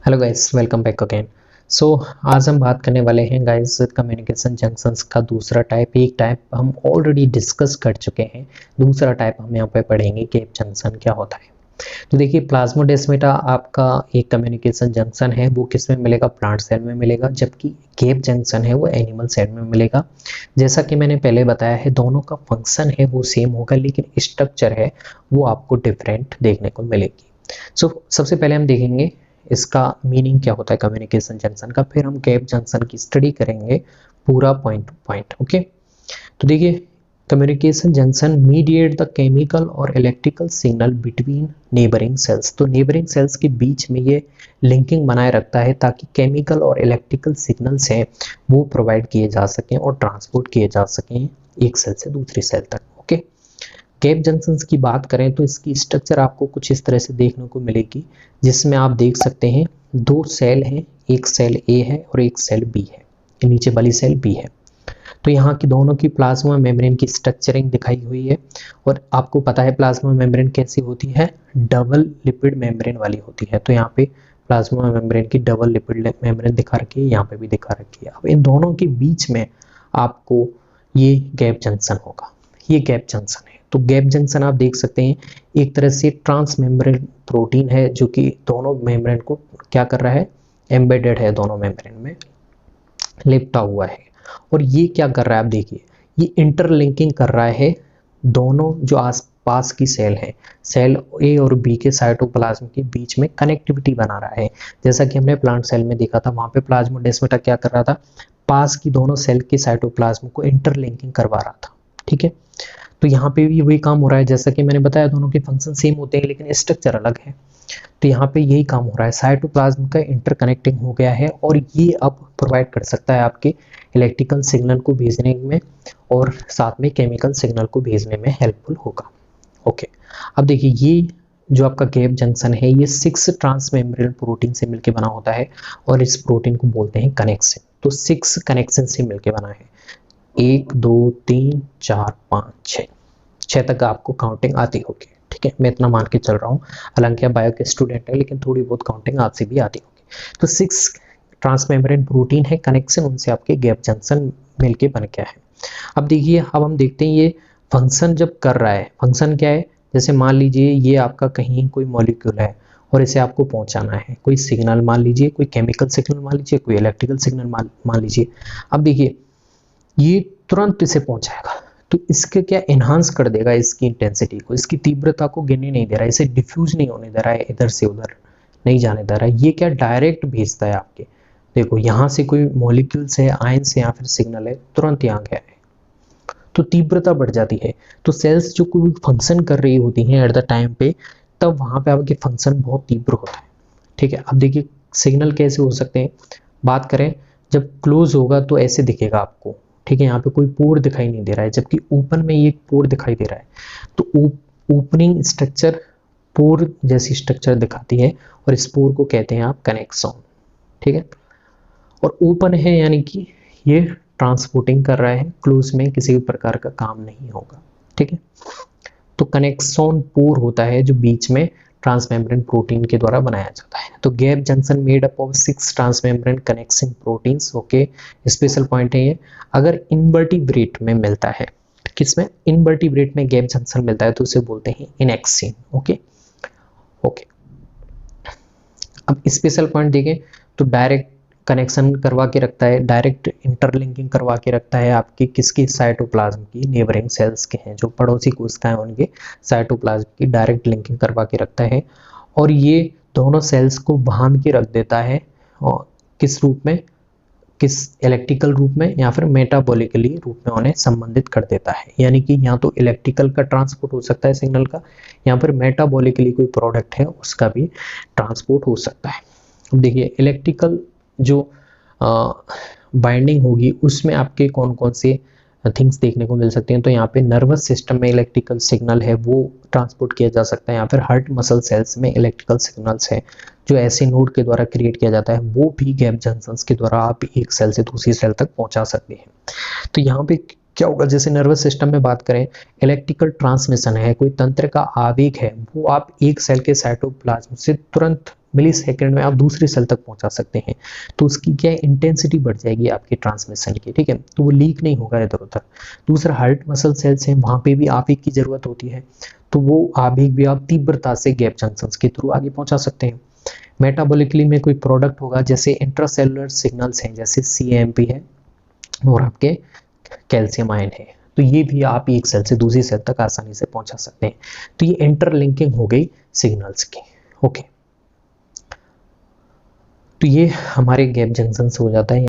Hello guys, welcome back again. So आज हम बात करने वाले हैं गाइस कम्युनिकेशन जंक्शंस का दूसरा टाइप। एक टाइप हम ऑलरेडी डिस्कस कर चुके हैं, दूसरा टाइप हम यहाँ पे पढ़ेंगे गैप जंक्शन क्या होता है। तो देखिए, प्लाज्मोडेस्माटा आपका एक कम्युनिकेशन जंक्शन है, वो किस में मिलेगा? प्लांट सेल में मिलेगा, जबकि गैप जंक्शन है वो एनिमल सेल में मिलेगा। जैसा कि मैंने पहले बताया है, दोनों का फंक्शन है वो सेम होगा, लेकिन स्ट्रक्चर है वो आपको डिफरेंट देखने को मिलेगी। सबसे पहले हम देखेंगे इसका मीनिंग क्या होता है कम्युनिकेशन जंक्शन का, फिर हम गैप जंक्शन की स्टडी करेंगे पूरा पॉइंट टू पॉइंट। ओके, तो देखिए, communication junction mediate the chemical और electrical signal between neighbouring cells. तो नेबरिंग सेल्स के बीच में ये लिंकिंग बनाए रखता है ताकि केमिकल और इलेक्ट्रिकल सिग्नल्स हैं वो प्रोवाइड किए जा सकें और ट्रांसपोर्ट किए जा सकें एक सेल से दूसरी सेल तक। ओके, गैप जंक्शंस की बात करें तो इसकी स्ट्रक्चर आपको कुछ इस तरह से देखने को मिलेगी, जिसमें आप देख सकते हैं दो सेल हैं, एक सेल ए है और एक सेल बी है, नीचे वाली सेल बी है। तो यहाँ की दोनों की प्लाज्मा मेम्ब्रेन की स्ट्रक्चरिंग दिखाई हुई है, और आपको पता है प्लाज्मा मेम्ब्रेन कैसी होती है? डबल लिपिड मेम्ब्रेन वाली होती है। तो यहाँ पे प्लाज्मा मेम्ब्रेन की डबल लिपिड मेम्ब्रेन दिखा रखी है, यहाँ पे भी दिखा रखी है। अब इन दोनों के बीच में आपको ये गैप जंक्शन होगा, ये गैप जंक्शन है। तो गैप जंक्शन आप देख सकते हैं एक तरह से ट्रांस मेम्ब्रेन प्रोटीन है, जो कि दोनों मेम्ब्रेन को क्या कर रहा है? एम्बेडेड है, दोनों मेम्ब्रेन में लिपटा हुआ है। और ये क्या कर रहा है? आप देखिए, ये इंटरलिंकिंग कर रहा है दोनों जो आसपास की सेल है, सेल ए और बी के साइटोप्लाज्म के बीच में कनेक्टिविटी बना रहा है। जैसा कि हमने प्लांट सेल में देखा था, वहां पे प्लाज्मोडेस्माटा क्या कर रहा था? पास की दोनों सेल के साइटोप्लाज्म को इंटरलिंकिंग करवा रहा था। ठीक है, तो यहाँ पे भी वही काम हो रहा है। जैसा कि मैंने बताया, दोनों के फंक्शन सेम होते हैं लेकिन स्ट्रक्चर अलग है। तो यहाँ पे यही काम हो रहा है, साइटोप्लाज्म का इंटरकनेक्टिंग हो गया है, और ये अब प्रोवाइड कर सकता है आपके इलेक्ट्रिकल सिग्नल को भेजने में और साथ में केमिकल सिग्नल को भेजने में हेल्पफुल होगा। ओके, अब देखिए, ये जो आपका गैप जंक्शन है ये 6 ट्रांसमेम्ब्रेनल प्रोटीन से मिलकर बना होता है, और इस प्रोटीन को बोलते हैं कनेक्शन। तो 6 कनेक्शन से मिलकर बना है, 1 2 3 4 5 6 तक आपको काउंटिंग आती होगी। ठीक है, मैं इतना मान के चल रहा हूँ, हालांकि आप बायो के स्टूडेंट है, लेकिन थोड़ी बहुत काउंटिंग आपसे भी आती होगी। तो 6 ट्रांसमेम्ब्रेन प्रोटीन है कनेक्शन, उनसे आपके गैप जंक्शन मिलके बन गया है। अब देखिए, अब हम देखते हैं ये फंक्शन जब कर रहा है, फंक्शन क्या है? जैसे मान लीजिए ये आपका कहीं कोई मॉलिक्यूल है और इसे आपको पहुंचाना है, कोई सिग्नल मान लीजिए, कोई केमिकल सिग्नल मान लीजिए, कोई इलेक्ट्रिकल सिग्नल मान लीजिए। अब देखिए, ये तुरंत इसे पहुंचाएगा, तो इसके क्या एनहांस कर देगा इसकी इंटेंसिटी को, इसकी तीव्रता को गिरने नहीं दे रहा है, इसे डिफ्यूज नहीं होने दे रहा है, इधर से उधर नहीं जाने दे रहा है। ये क्या डायरेक्ट भेजता है आपके, देखो यहाँ से कोई मॉलिक्यूल्स है, आयंस है या फिर सिग्नल है, तुरंत यहाँ गया है, तो तीव्रता बढ़ जाती है। तो सेल्स जो कोई फंक्शन कर रही होती हैं एट द टाइम पे, तब वहां पे आपके फंक्शन बहुत तीव्र होता है। ठीक है, अब देखिए सिग्नल कैसे हो सकते हैं, बात करें जब क्लोज होगा तो ऐसे दिखेगा आपको। ठीक है, यहाँ पे कोई पोर दिखाई नहीं दे रहा है, जबकि ओपन में ये पोर दिखाई दे रहा है। तो ओपनिंग स्ट्रक्चर पोर जैसी स्ट्रक्चर दिखाती है, और इस पोर को कहते हैं आप कनेक्शन। ठीक है, और ओपन है यानी कि ये ट्रांसपोर्टिंग कर रहा है, क्लोज में किसी भी प्रकार का काम नहीं होगा। ठीक है, तो कनेक्शन पोर होता है जो बीच में ट्रांसमेम्ब्रेन प्रोटीन के द्वारा बनाया जाता है। तो gap junction made up of 6 transmembrane connection proteins. Okay, special point है ये, अगर इनवर्टिब्रेट में मिलता है, किसमें? इनवर्टिब्रेट में गैप जंक्शन मिलता है तो उसे बोलते हैं इनेक्सिन। ओके ओके, अब स्पेशल पॉइंट देखें तो डायरेक्ट कनेक्शन करवा के रखता है, डायरेक्ट इंटरलिंकिंग करवा के रखता है आपकी किसकी? साइटोप्लाज्म की, नेबरिंग सेल्स के हैं जो पड़ोसी कोशिकाएं उनके साइटोप्लाज्म की डायरेक्ट लिंकिंग करवा के रखता है। और ये दोनों सेल्स को बांध के रख देता है, और किस रूप में? किस इलेक्ट्रिकल रूप में या फिर मेटाबॉलिकली रूप में उन्हें संबंधित कर देता है। यानी कि यहाँ तो इलेक्ट्रिकल का ट्रांसपोर्ट हो सकता है सिग्नल का, यहाँ पर मेटाबॉलिकली कोई प्रोडक्ट है उसका भी ट्रांसपोर्ट हो सकता है। अब देखिए, इलेक्ट्रिकल जो बाइंडिंग होगी उसमें आपके कौन कौन से थिंग्स देखने को मिल सकते हैं। तो यहाँ पे नर्वस सिस्टम में इलेक्ट्रिकल सिग्नल है वो ट्रांसपोर्ट किया जा सकता है, या फिर हार्ट मसल सेल्स में इलेक्ट्रिकल सिग्नल्स है जो ऐसे नोड के द्वारा क्रिएट किया जाता है, वो भी गैप जंक्शंस के द्वारा आप एक सेल से दूसरी सेल तक पहुंचा सकते हैं। तो यहाँ पे क्या होगा, जैसे नर्वस सिस्टम में बात करें, इलेक्ट्रिकल ट्रांसमिशन है, कोई तंत्र का आवेग है, वो आप एक सेल के साइटोप्लाज्म से तुरंत मिली सेकेंड में आप दूसरी सेल तक पहुंचा सकते हैं। तो उसकी क्या इंटेंसिटी बढ़ जाएगी आपकी ट्रांसमिशन की, ठीक है, तो वो लीक नहीं होगा इधर उधर। दूसरा हार्ट मसल सेल्स हैं, वहाँ पे भी आवेग की जरूरत होती है, तो वो आवेग भी आप तीव्रता से गैप जंक्शंस के थ्रू आगे पहुंचा सकते हैं। मेटाबॉलिकली में कोई प्रोडक्ट होगा, जैसे इंट्रासेलुलर सिग्नल्स हैं, जैसे CAMP है और आपके कैल्शियम आयन है, तो ये भी आप एक सेल से दूसरी सेल तक आसानी से पहुंचा सकते हैं। तो ये इंटरलिंकिंग हो गई सिग्नल्स की। ओके, तो ये हमारे गैप जंक्शन से हो जाता है।